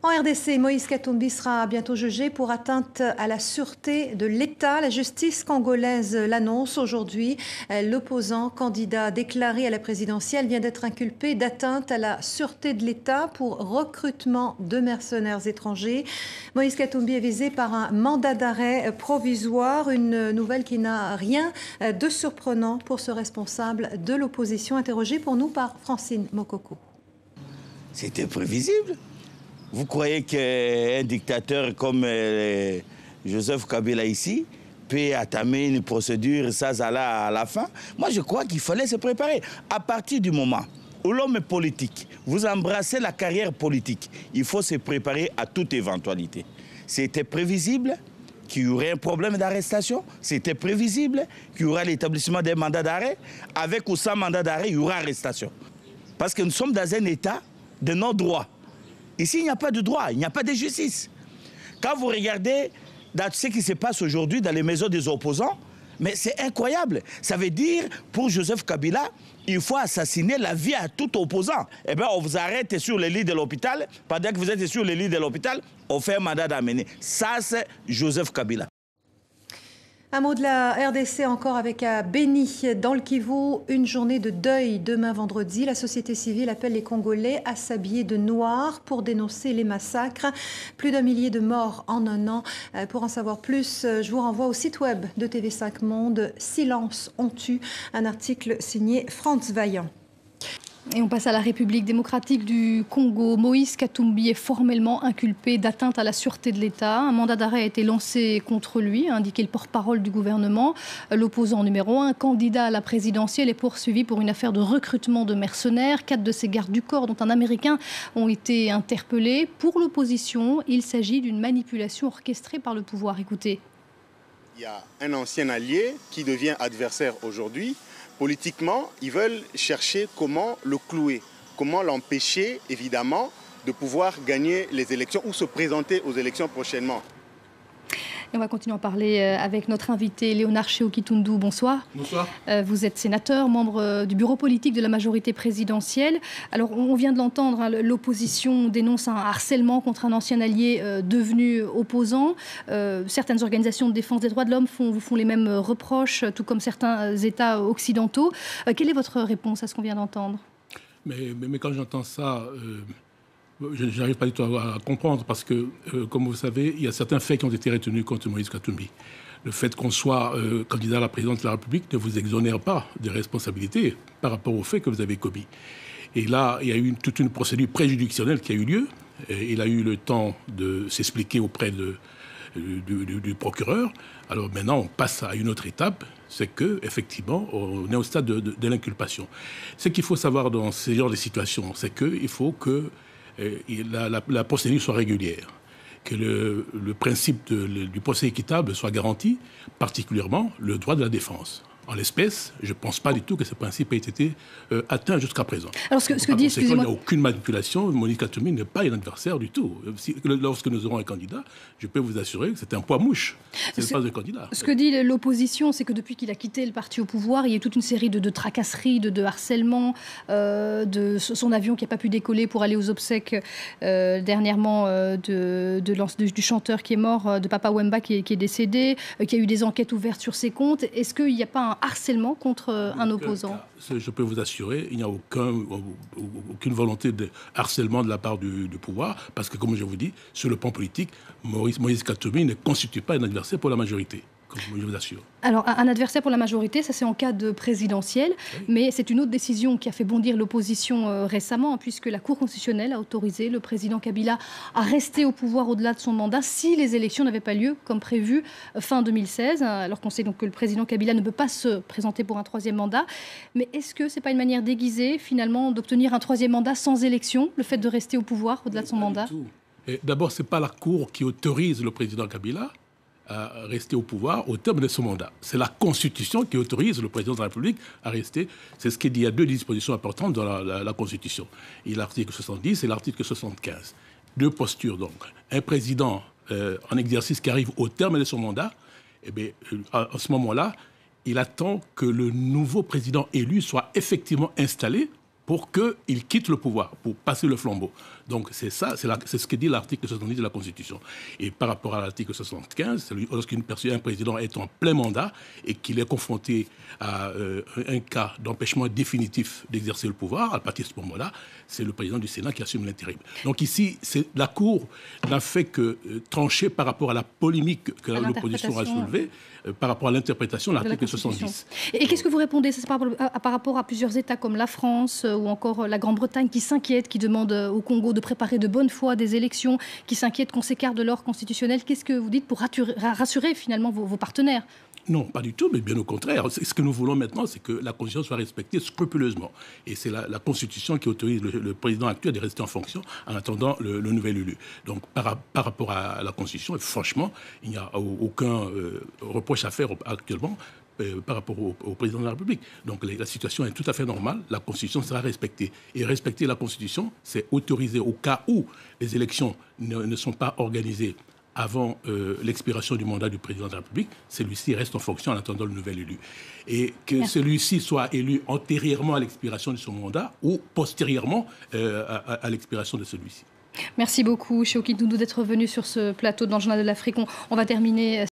En RDC, Moïse Katumbi sera bientôt jugé pour atteinte à la sûreté de l'État. La justice congolaise l'annonce aujourd'hui. L'opposant candidat déclaré à la présidentielle vient d'être inculpé d'atteinte à la sûreté de l'État pour recrutement de mercenaires étrangers. Moïse Katumbi est visé par un mandat d'arrêt provisoire, une nouvelle qui n'a rien de surprenant pour ce responsable de l'opposition, interrogé pour nous par Francine Mokoko. C'était prévisible. Vous croyez qu'un dictateur comme Joseph Kabila ici peut attamer une procédure sans aller à la fin? Moi, je crois qu'il fallait se préparer. À partir du moment où l'homme est politique, vous embrassez la carrière politique, il faut se préparer à toute éventualité. C'était prévisible qu'il y aurait un problème d'arrestation. C'était prévisible qu'il y aura l'établissement d'un mandat d'arrêt. Avec ou sans mandat d'arrêt, il y aura arrestation. Parce que nous sommes dans un état de non-droit. Ici, il n'y a pas de droit, il n'y a pas de justice. Quand vous regardez dans ce qui se passe aujourd'hui dans les maisons des opposants, mais c'est incroyable. Ça veut dire, pour Joseph Kabila, il faut assassiner la vie à tout opposant. Eh bien, on vous arrête sur le lit de l'hôpital. Pendant que vous êtes sur le lit de l'hôpital, on fait un mandat d'amener. Ça, c'est Joseph Kabila. Un mot de la RDC encore avec Béni. Dans le Kivu, une journée de deuil demain vendredi. La société civile appelle les Congolais à s'habiller de noir pour dénoncer les massacres. Plus d'1 millier de morts en un an. Pour en savoir plus, je vous renvoie au site web de TV5 Monde. Silence on tue. Un article signé Franz Vaillant. Et on passe à la République démocratique du Congo. Moïse Katumbi est formellement inculpé d'atteinte à la sûreté de l'État. Un mandat d'arrêt a été lancé contre lui, a indiqué le porte-parole du gouvernement. L'opposant numéro 1, candidat à la présidentielle, est poursuivi pour une affaire de recrutement de mercenaires. 4 de ses gardes du corps, dont un Américain, ont été interpellés. Pour l'opposition, il s'agit d'une manipulation orchestrée par le pouvoir. Écoutez. Il y a un ancien allié qui devient adversaire aujourd'hui. Politiquement, ils veulent chercher comment le clouer, comment l'empêcher, évidemment, de pouvoir gagner les élections ou se présenter aux élections prochainement. Et on va continuer à parler avec notre invité Léonard Tchéo-Kitundu. Bonsoir. Bonsoir. Vous êtes sénateur, membre du bureau politique de la majorité présidentielle. Alors, on vient de l'entendre, hein, l'opposition dénonce un harcèlement contre un ancien allié devenu opposant. Certaines organisations de défense des droits de l'homme vous font les mêmes reproches, tout comme certains États occidentaux. Quelle est votre réponse à ce qu'on vient d'entendre? Mais quand j'entends ça... je n'arrive pas du tout à comprendre parce que, comme vous savez, il y a certains faits qui ont été retenus contre Moïse Katumbi. Le fait qu'on soit candidat à la présidence de la République ne vous exonère pas des responsabilités par rapport aux faits que vous avez commis. Et là, il y a eu toute une procédure préjudictionnelle qui a eu lieu. Et il a eu le temps de s'expliquer auprès du procureur. Alors maintenant, on passe à une autre étape, c'est qu'effectivement, on est au stade de l'inculpation. Ce qu'il faut savoir dans ce genre de situations, c'est qu'il faut que la procédure soit régulière, que le principe du procès équitable soit garanti, particulièrement le droit de la défense. En l'espèce, je ne pense pas du tout que ce principe ait été atteint jusqu'à présent. Alors, ce que dit, excusez-moi... Il n'y a aucune manipulation. Moïse Katumbi n'est pas un adversaire du tout. Lorsque nous aurons un candidat, je peux vous assurer que c'est un poids mouche. Ce n'est pas un candidat. Ce que dit l'opposition, c'est que depuis qu'il a quitté le parti au pouvoir, il y a eu toute une série de tracasseries, de harcèlements, de son avion qui n'a pas pu décoller pour aller aux obsèques dernièrement du chanteur qui est mort, de Papa Wemba qui est décédé, qu'il y a eu des enquêtes ouvertes sur ses comptes. Est-ce qu'il n'y a pas un harcèlement contre un opposant? Je peux vous assurer, il n'y a aucune volonté de harcèlement de la part du pouvoir, parce que, comme je vous dis, sur le plan politique, Moïse Katumbi ne constitue pas un adversaire pour la majorité, comme je vous assure. Alors, un adversaire pour la majorité, ça c'est en cas de présidentielle, oui. Mais c'est une autre décision qui a fait bondir l'opposition récemment, puisque la Cour constitutionnelle a autorisé le président Kabila à rester au pouvoir au-delà de son mandat si les élections n'avaient pas lieu, comme prévu, fin 2016, alors qu'on sait donc que le président Kabila ne peut pas se présenter pour un 3e mandat. Mais est-ce que ce n'est pas une manière déguisée, finalement, d'obtenir un 3e mandat sans élection, le fait de rester au pouvoir au-delà de son mandat? D'abord, ce n'est pas la Cour qui autorise le président Kabila à rester au pouvoir au terme de son mandat. C'est la Constitution qui autorise le président de la République à rester. C'est ce qu'il dit. Il y a 2 dispositions importantes dans la Constitution. Il y a l'article 70 et l'article 75. 2 postures, donc. Un président en exercice qui arrive au terme de son mandat, eh bien, à ce moment-là, il attend que le nouveau président élu soit effectivement installé pour qu'il quitte le pouvoir, pour passer le flambeau. Donc c'est ça, c'est ce que dit l'article 70 de la Constitution. Et par rapport à l'article 75, lorsqu'un président est en plein mandat et qu'il est confronté à un cas d'empêchement définitif d'exercer le pouvoir, à partir de ce moment-là, c'est le président du Sénat qui assume l'intérim. Donc ici, la Cour n'a fait que trancher par rapport à la polémique que l'opposition a soulevée, par rapport à l'interprétation de l'article 70. Et qu'est-ce que vous répondez par rapport à plusieurs États comme la France ou encore la Grande-Bretagne qui s'inquiètent, qui demandent au Congo de préparer de bonne foi des élections, qui s'inquiètent qu'on s'écarte de l'ordre constitutionnel? Qu'est-ce que vous dites pour rassurer finalement vos partenaires? Non, pas du tout, mais bien au contraire. Ce que nous voulons maintenant, c'est que la Constitution soit respectée scrupuleusement. Et c'est la Constitution qui autorise le président actuel de rester en fonction en attendant le nouvel élu. Donc, par rapport à la Constitution, franchement, il n'y a aucun reproche à faire actuellement par rapport au président de la République. Donc, la situation est tout à fait normale. La Constitution sera respectée. Et respecter la Constitution, c'est autoriser au cas où les élections ne sont pas organisées avant l'expiration du mandat du président de la République, celui-ci reste en fonction en attendant le nouvel élu. Et que celui-ci soit élu antérieurement à l'expiration de son mandat ou postérieurement à l'expiration de celui-ci. Merci beaucoup, Shehu Kintundu, d'être venu sur ce plateau dans le Journal de l'Afrique. On va terminer